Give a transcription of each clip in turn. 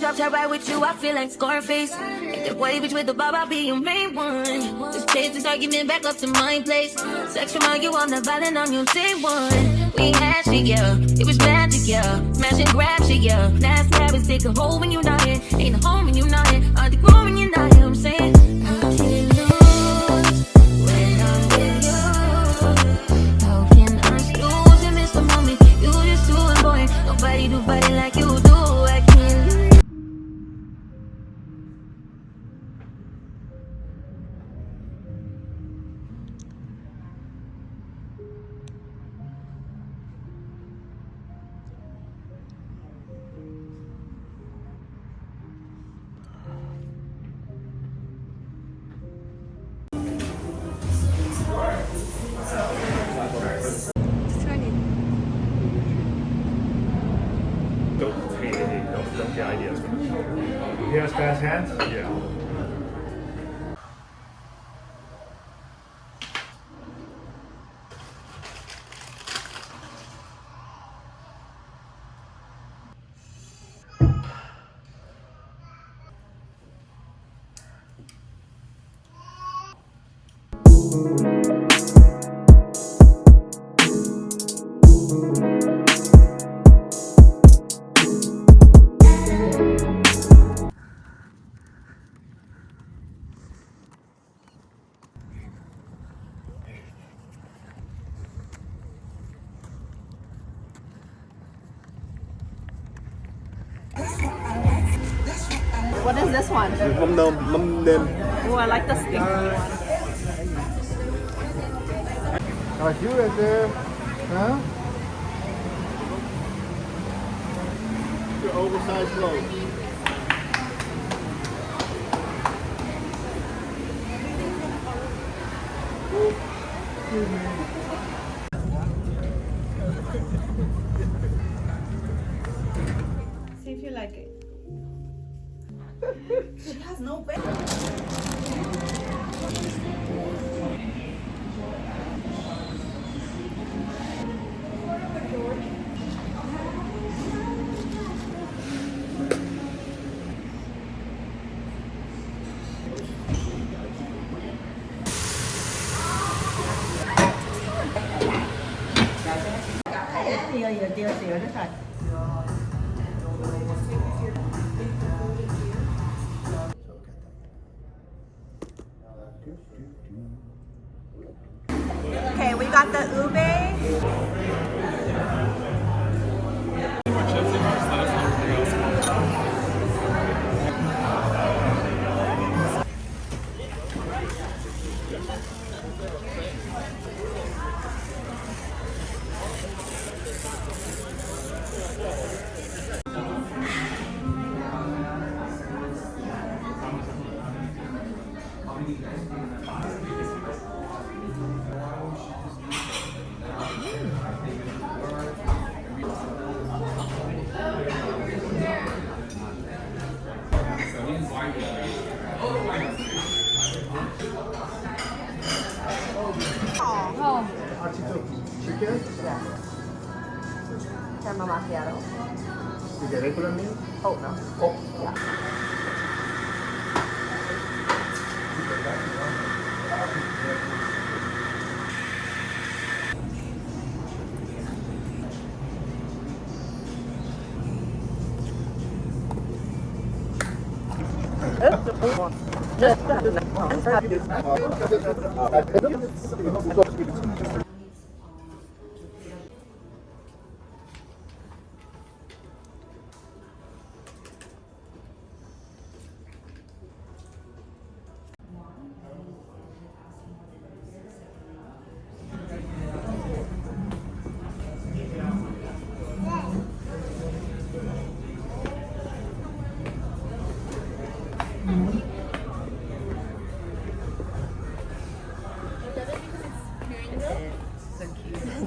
top top right with you, I feel like Scarface. Ain't that boy bitch with the bob, I'll be your main one. Just chase this argument back up to my place. Sexual argue on the violent on your day one. We had shit, yeah. It was magic, yeah. Smash and grab shit, yeah. Last habits take a hold when you're not here. Ain't a home when you're not here. Are the grown when you're not here, I'm saying. I can't lose when I'm with you. How can I lose and miss the moment? You just too boy. Nobody do body like you do. I can't lose. Don't get ideas. He has fast hands? Yeah. What is this one? Mâm nêm. Oh, I like the sticky one. Xíu right there. Huh? Your oversized clothes. See if you like it. She has no bed. Tiêu xíu nữa thôi. Okay, we got the ube. Chicken? Yeah. Caramel macchiato. You get regular meal? Oh no. Oh. Yeah.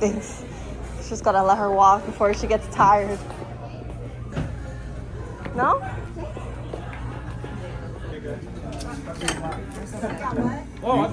Thanks. Just gotta let her walk before she gets tired. No? Oh, I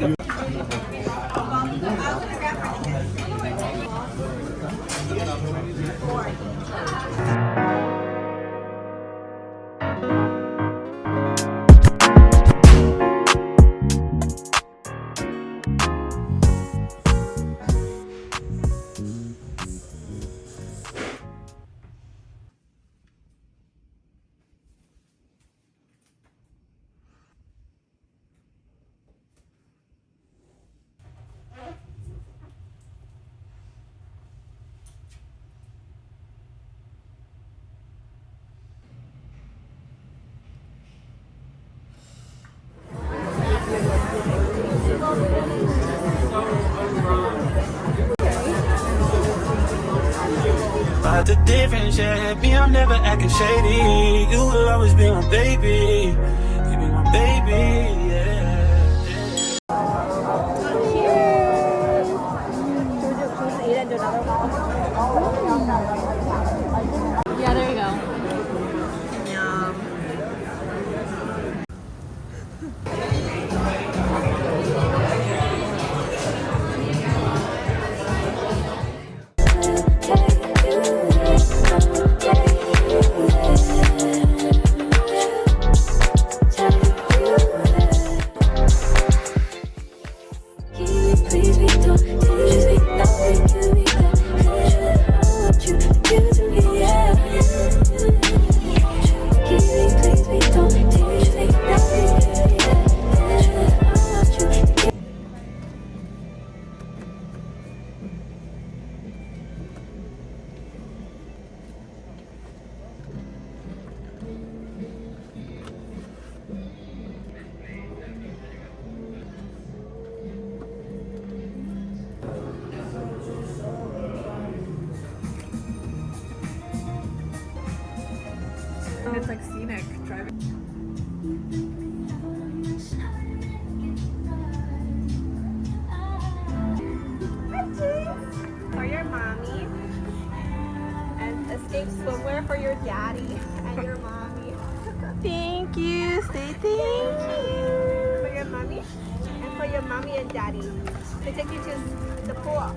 the difference, yeah. Me, I'm never acting shady. You will always be my baby. You be my baby, yeah. Yeah, there you go. Yum. It's like scenic driving. For your mommy, and escape swimwear for your daddy and your mommy. Thank you. Say thank you. For your mommy and for your mommy and daddy. They take you to the pool.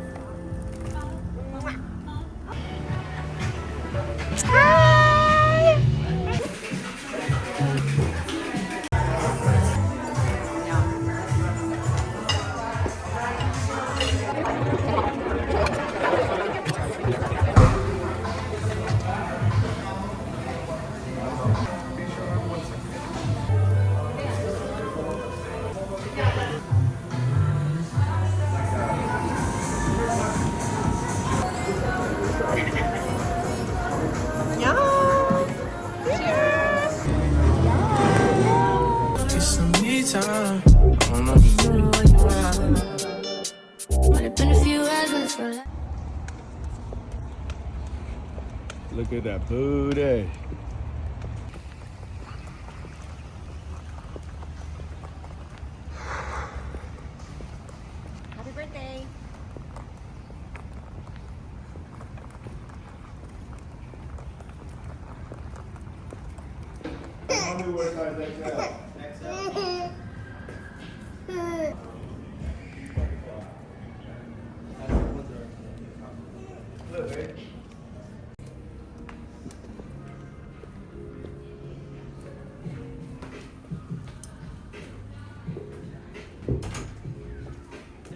It's some me time. Look at that booty. Happy birthday.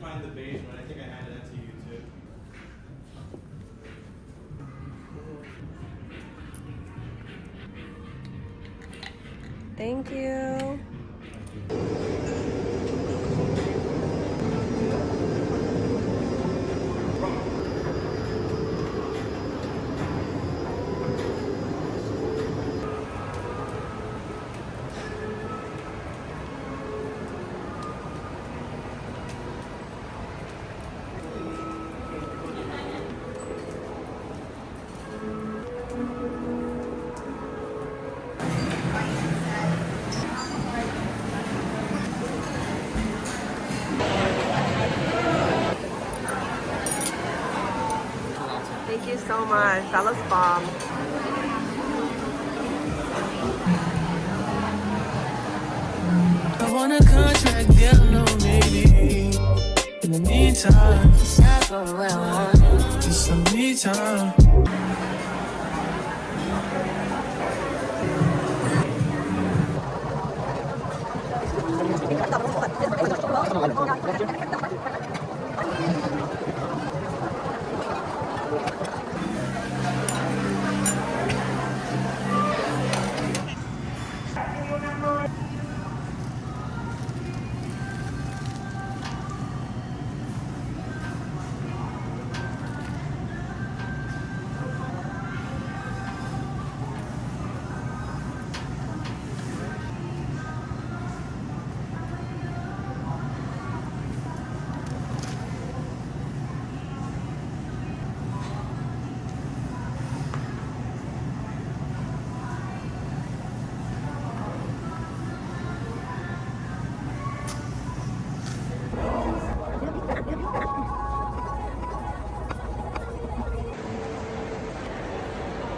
Find the beige one. I think I handed that to you too. Thank you. Thank you so much. That looks bomb. I want a contract, girl, no, maybe. In the meantime, just some me time.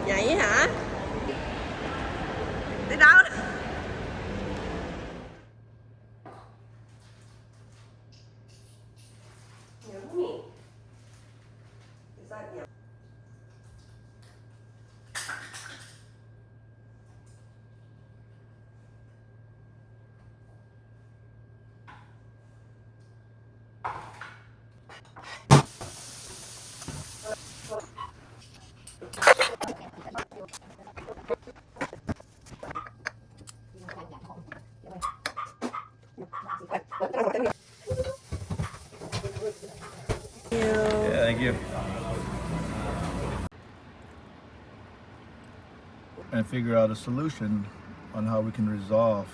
Nhảy hả? Đi đâu? Yeah, thank you. And figure out a solution on how we can resolve